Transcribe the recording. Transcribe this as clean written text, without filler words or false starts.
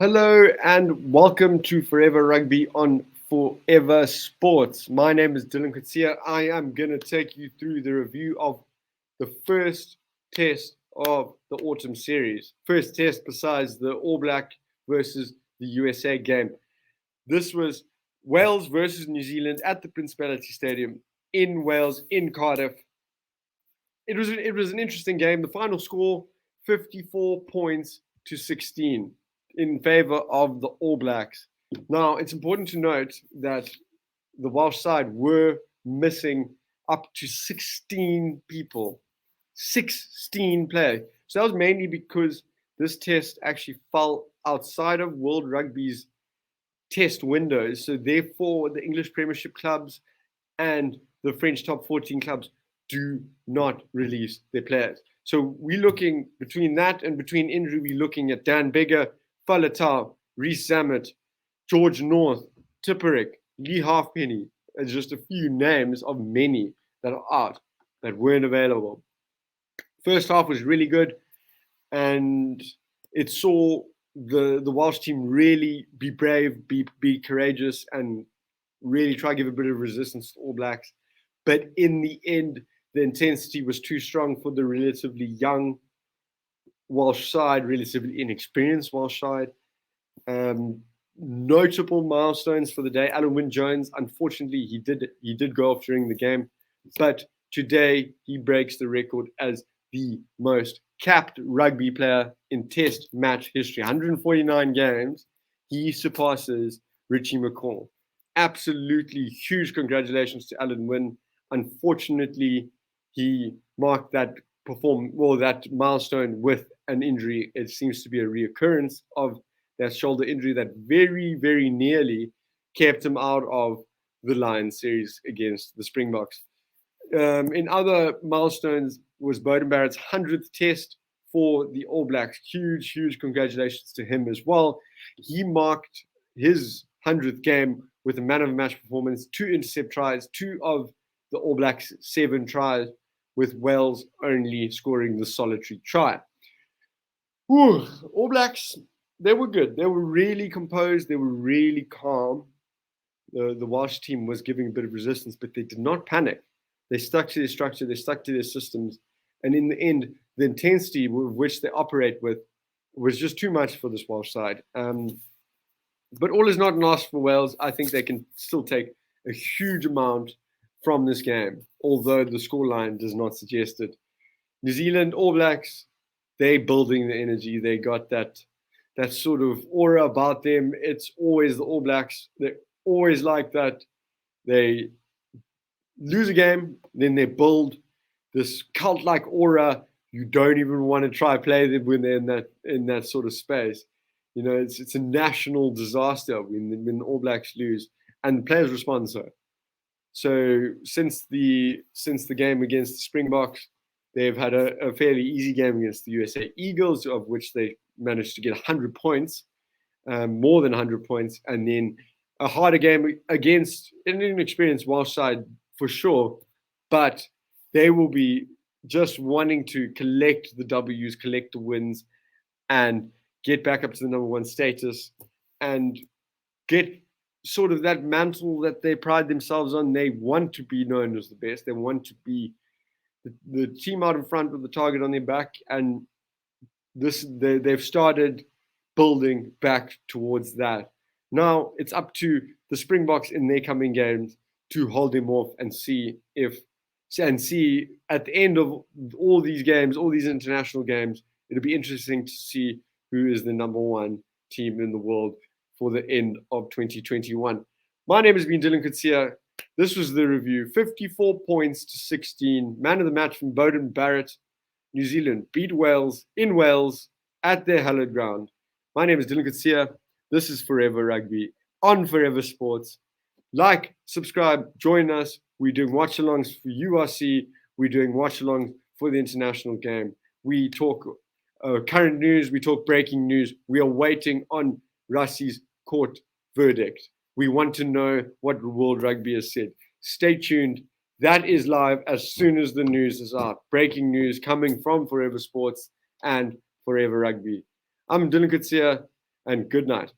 Hello and welcome to Forever Rugby on Forever Sports. My name is Dylan Kutsia. I am going to take you through the review of the first test of the autumn series. First test besides the All Black versus the USA game. This was Wales versus New Zealand at the Principality Stadium in Wales, in Cardiff. It was an interesting game. The final score 54 points to 16 in favor of the All Blacks. Now, it's important to note that the Welsh side were missing up to 16 people, 16 players. So that was mainly because this test actually fell outside of World Rugby's test windows. So therefore, the English Premiership clubs and the French top 14 clubs do not release their players. So we're looking between that and between injury, we're looking at Dan Biggar, Faletau, Reece Zammit, George North, Tipperick, Lee Halfpenny, as just a few names of many that are out that weren't available. First half was really good, and it saw the Welsh team really be brave, be courageous, and really try to give a bit of resistance to All Blacks. But in the end, the intensity was too strong for the relatively young Welsh side, relatively inexperienced Welsh side. Notable milestones for the day. Alan Wynne-Jones, unfortunately, he did go off during the game, but today he breaks the record as the most capped rugby player in Test match history. 149 games. He surpasses Richie McCaw. Absolutely huge congratulations to Alan Wynne. Unfortunately, he marked that that milestone with an injury. It seems to be a reoccurrence of that shoulder injury that very, very nearly kept him out of the Lions series against the Springboks. In other milestones was Beauden Barrett's 100th test for the All Blacks. Huge, huge congratulations to him as well. He marked his 100th game with a man of the match performance, 2 intercept tries, 2 of the All Blacks' 7 tries, with Wales only scoring the solitary try. Whew, All Blacks, they were good. They were really composed. They were really calm. The Welsh team was giving a bit of resistance, but they did not panic. They stuck to their structure. They stuck to their systems. And in the end, the intensity with which they operate with was just too much for this Welsh side. But all is not lost for Wales. I think they can still take a huge amount from this game, although the scoreline does not suggest it. New Zealand, All Blacks, they're building the energy. They got that sort of aura about them. It's always the All Blacks. They're always like that. They lose a game, then they build this cult-like aura. You don't even want to try play them when they're in that sort of space. You know, it's a national disaster when the All Blacks lose, and the players respond so. So since the game against the Springboks, they've had a fairly easy game against the USA Eagles, of which they managed to get 100 points, more than 100 points, and then a harder game against an inexperienced Welsh side for sure, but they will be just wanting to collect the W's, collect the wins, and get back up to the number 1 status and get sort of that mantle that they pride themselves on. They want to be known as the best. They want to be the team out in front with the target on their back, and they've started building back towards that. Now it's up to the Springboks in their coming games to hold them off and see at the end of all these games, all these international games, it'll be interesting to see who is the number 1 team in the world for the end of 2021. My name has been Dylan Kutsia. This was the review. 54 points to 16. Man of the match from Beauden Barrett. New Zealand beat Wales in Wales at their hallowed ground. My name is Dylan Kutsia. This is Forever Rugby on Forever Sports. Like, subscribe, join us. We're doing watch-alongs for URC. We're doing watch-alongs for the international game. We talk current news. We talk breaking news. We are waiting on Rassi's court verdict. We want to know what World Rugby has said. Stay tuned. That is live as soon as the news is out. Breaking news coming from Forever Sports and Forever Rugby. I'm Dylan Kutsia. and good night.